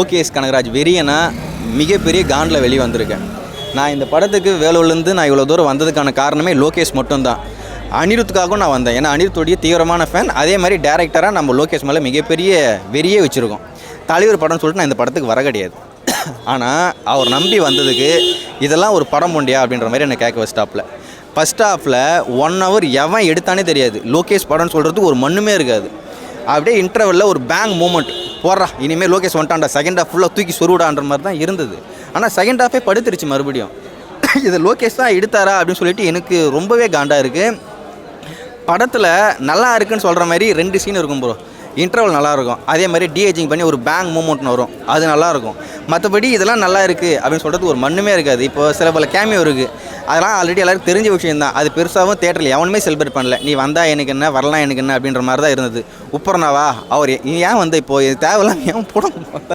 லோகேஷ் கனகராஜ் வெறியனா மிகப்பெரிய காண்டில் வெளியே வந்திருக்கேன். நான் இந்த படத்துக்கு வேலூர்லேருந்து நான் இவ்வளோ தூரம் வந்ததுக்கான காரணமே லோகேஷ் மட்டும்தான். அனிருத்துக்காகவும் நான் வந்தேன். ஏன்னா அனிருத்துடைய தீவிரமான ஃபேன். அதே மாதிரி டேரக்டராக நம்ம லோகேஷ் மேலே மிகப்பெரிய வெறியே வச்சுருக்கோம். தலைவர் படம்னு சொல்லிட்டு நான் இந்த படத்துக்கு வர கிடையாது. ஆனால் அவர் நம்பி வந்ததுக்கு இதெல்லாம் ஒரு படம் உண்டியா அப்படின்ற மாதிரி என்னை கேட்க வச்சிட்டாப்பில். ஃபஸ்ட் ஹாஃபில் 1 hour எவன் எடுத்தானே தெரியாது. லோகேஷ் படம்னு சொல்கிறதுக்கு ஒரு மண்ணுமே இருக்காது. அப்படியே இன்டர்வெல்லில் ஒரு பேங் மூமெண்ட் போடுறா, இனிமேல் லோகேஷ் வந்துட்டான்டா, செகண்ட் ஹாஃப் ஃபுல்லாக தூக்கி சொருவிடான்ற மாதிரி தான் இருந்தது. ஆனால் செகண்ட் ஹாஃபே படுத்துருச்சு மறுபடியும். இது லோகேஷ் தான் எடுத்தாரா அப்படின்னு சொல்லிட்டு எனக்கு ரொம்பவே காண்டாக இருக்குது. படத்தில் நல்லா இருக்குன்னு சொல்கிற மாதிரி 2 சீன் இருக்கும் ப்ரோ. இன்டர்வல் நல்லாயிருக்கும். அதே மாதிரி டிஏஜிங் பண்ணி ஒரு பேங் மூமெண்ட்னு வரும், அது நல்லாயிருக்கும். மற்றபடி இதெல்லாம் நல்லா இருக்குது அப்படின்னு சொல்கிறது ஒரு மண்ணுமே இருக்காது. இப்போ சில பல கேமியோ இருக்குது, அதெல்லாம் ஆல்ரெடி எல்லாருக்கும் தெரிஞ்ச விஷயந்தான். அது பெருசாகவும் தேட்டரில் எவனுமே செலிப்ரேட் பண்ணல. நீ வந்தால் எனக்கு என்ன, வரலாம் எனக்கு என்ன அப்படின்ற மாதிரி தான் இருந்தது. உப்பர்னாவா அவர் ஏன் வந்து இப்போது தேவையில்லாம் ஏன் போட